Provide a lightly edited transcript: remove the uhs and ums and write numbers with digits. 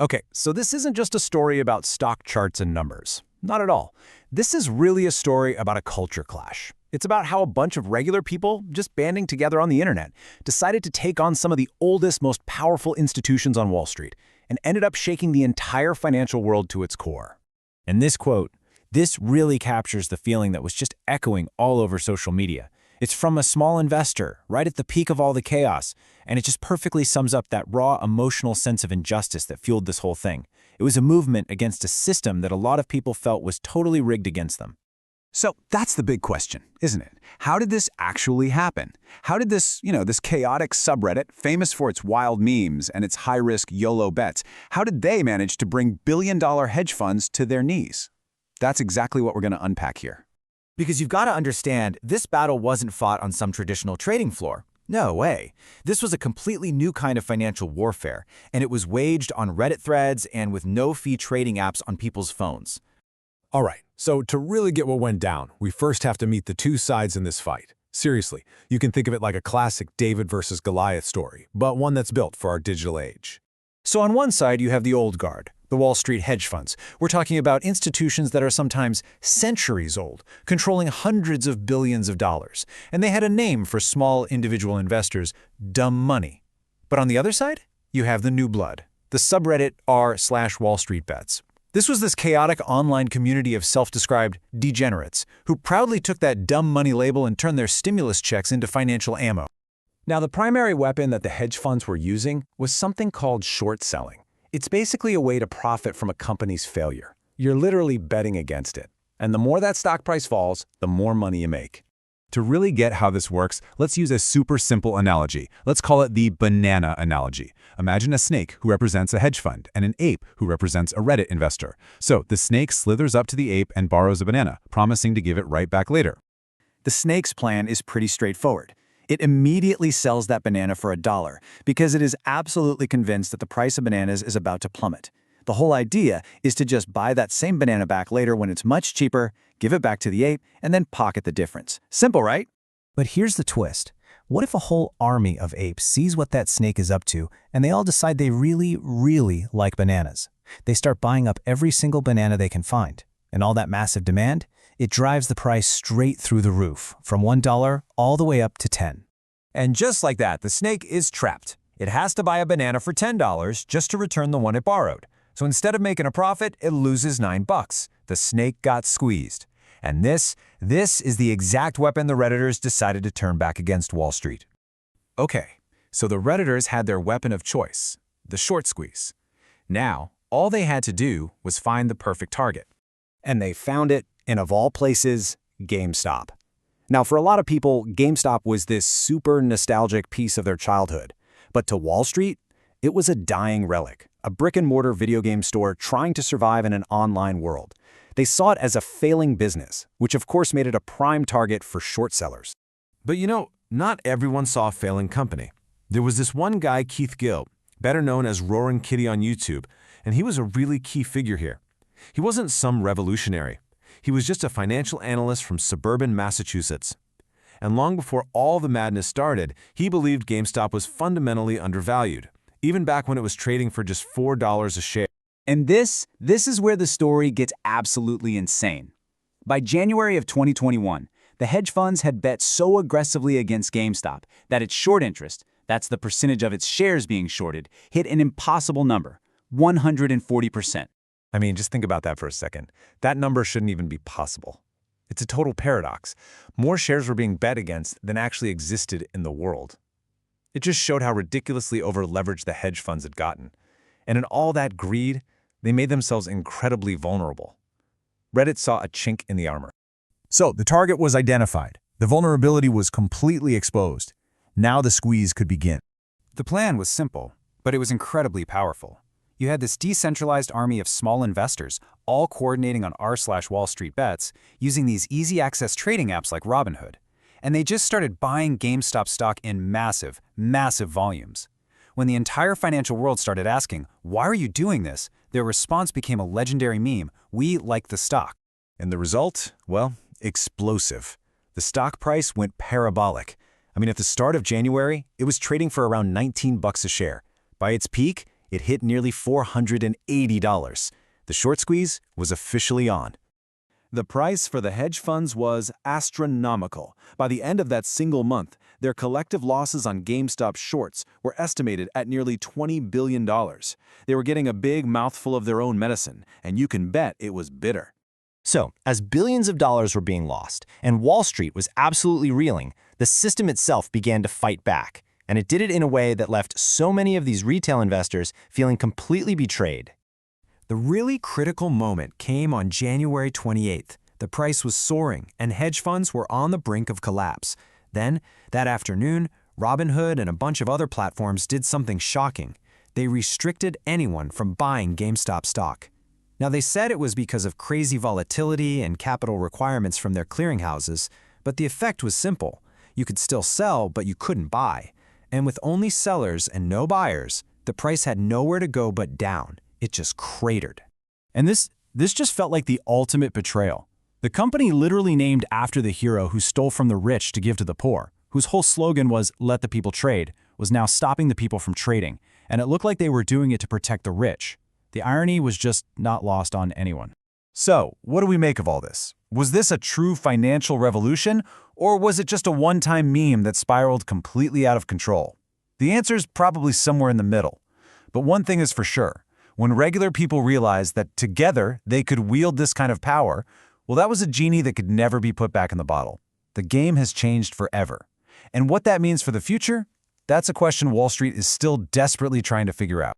Okay, so this isn't just a story about stock charts and numbers. Not at all. This is really a story about a culture clash. It's about how a bunch of regular people, just banding together on the internet, decided to take on some of the oldest, most powerful institutions on Wall Street and ended up shaking the entire financial world to its core. And this quote, this really captures the feeling that was just echoing all over social media. It's from a small investor, right at the peak of all the chaos, and it just perfectly sums up that raw emotional sense of injustice that fueled this whole thing. It was a movement against a system that a lot of people felt was totally rigged against them. So that's the big question, isn't it? How did this actually happen? How did this chaotic subreddit, famous for its wild memes and its high-risk YOLO bets, how did they manage to bring billion-dollar hedge funds to their knees? That's exactly what we're going to unpack here. Because you've got to understand, this battle wasn't fought on some traditional trading floor. No way. This was a completely new kind of financial warfare, and it was waged on Reddit threads and with no-fee trading apps on people's phones. All right, so to really get what went down, we first have to meet the two sides in this fight. Seriously, you can think of it like a classic David versus Goliath story, but one that's built for our digital age. So on one side, you have the old guard, the Wall Street hedge funds. We're talking about institutions that are sometimes centuries old, controlling hundreds of billions of dollars. And they had a name for small individual investors, dumb money. But on the other side, you have the new blood, the subreddit r/Wall Street bets. This was this chaotic online community of self-described degenerates who proudly took that dumb money label and turned their stimulus checks into financial ammo. Now, the primary weapon that the hedge funds were using was something called short selling. It's basically a way to profit from a company's failure. You're literally betting against it. And the more that stock price falls, the more money you make. To really get how this works, let's use a super simple analogy. Let's call it the banana analogy. Imagine a snake who represents a hedge fund and an ape who represents a Reddit investor. So the snake slithers up to the ape and borrows a banana, promising to give it right back later. The snake's plan is pretty straightforward. It immediately sells that banana for $1 because it is absolutely convinced that the price of bananas is about to plummet. The whole idea is to just buy that same banana back later when it's much cheaper, give it back to the ape, and then pocket the difference. Simple, right? But here's the twist. What if a whole army of apes sees what that snake is up to, and they all decide they really, really like bananas? They start buying up every single banana they can find. And all that massive demand, it drives the price straight through the roof, from $1 all the way up to $10. And just like that, the snake is trapped. It has to buy a banana for $10 just to return the one it borrowed. So instead of making a profit, it loses $9. The snake got squeezed. And this is the exact weapon the Redditors decided to turn back against Wall Street. Okay, so the Redditors had their weapon of choice, the short squeeze. Now, all they had to do was find the perfect target. And they found it in, of all places, GameStop. Now, for a lot of people, GameStop was this super nostalgic piece of their childhood. But to Wall Street, it was a dying relic, a brick-and-mortar video game store trying to survive in an online world. They saw it as a failing business, which of course made it a prime target for short sellers. But not everyone saw a failing company. There was this one guy, Keith Gill, better known as Roaring Kitty on YouTube, and he was a really key figure here. He wasn't some revolutionary. He was just a financial analyst from suburban Massachusetts. And long before all the madness started, he believed GameStop was fundamentally undervalued, even back when it was trading for just $4 a share. And this is where the story gets absolutely insane. By January of 2021, the hedge funds had bet so aggressively against GameStop that its short interest, that's the percentage of its shares being shorted, hit an impossible number, 140%. I mean, just think about that for a second. That number shouldn't even be possible. It's a total paradox. More shares were being bet against than actually existed in the world. It just showed how ridiculously over-leveraged the hedge funds had gotten. And in all that greed, they made themselves incredibly vulnerable. Reddit saw a chink in the armor. So the target was identified. The vulnerability was completely exposed. Now the squeeze could begin. The plan was simple, but it was incredibly powerful. You had this decentralized army of small investors, all coordinating on r/Wall Street bets, using these easy-access trading apps like Robinhood. And they just started buying GameStop stock in massive, massive volumes. When the entire financial world started asking, why are you doing this? Their response became a legendary meme, we like the stock. And the result? Well, explosive. The stock price went parabolic. I mean, at the start of January, it was trading for around $19 a share. By its peak, It hit nearly $480. The short squeeze was officially on. The price for the hedge funds was astronomical. By the end of that single month, their collective losses on GameStop shorts were estimated at nearly $20 billion. They were getting a big mouthful of their own medicine, and you can bet it was bitter. So, as billions of dollars were being lost, and Wall Street was absolutely reeling, the system itself began to fight back. And it did it in a way that left so many of these retail investors feeling completely betrayed. The really critical moment came on January 28th. The price was soaring, and hedge funds were on the brink of collapse. Then, that afternoon, Robinhood and a bunch of other platforms did something shocking. They restricted anyone from buying GameStop stock. Now, they said it was because of crazy volatility and capital requirements from their clearinghouses, but the effect was simple. You could still sell, but you couldn't buy. And with only sellers and no buyers, the price had nowhere to go but down. It just cratered. And this just felt like the ultimate betrayal. The company literally named after the hero who stole from the rich to give to the poor, whose whole slogan was "Let the people trade," was now stopping the people from trading, and it looked like they were doing it to protect the rich. The irony was just not lost on anyone. So, what do we make of all this? Was this a true financial revolution, or was it just a one-time meme that spiraled completely out of control? The answer's probably somewhere in the middle. But one thing is for sure. When regular people realized that together they could wield this kind of power, well, that was a genie that could never be put back in the bottle. The game has changed forever. And what that means for the future? That's a question Wall Street is still desperately trying to figure out.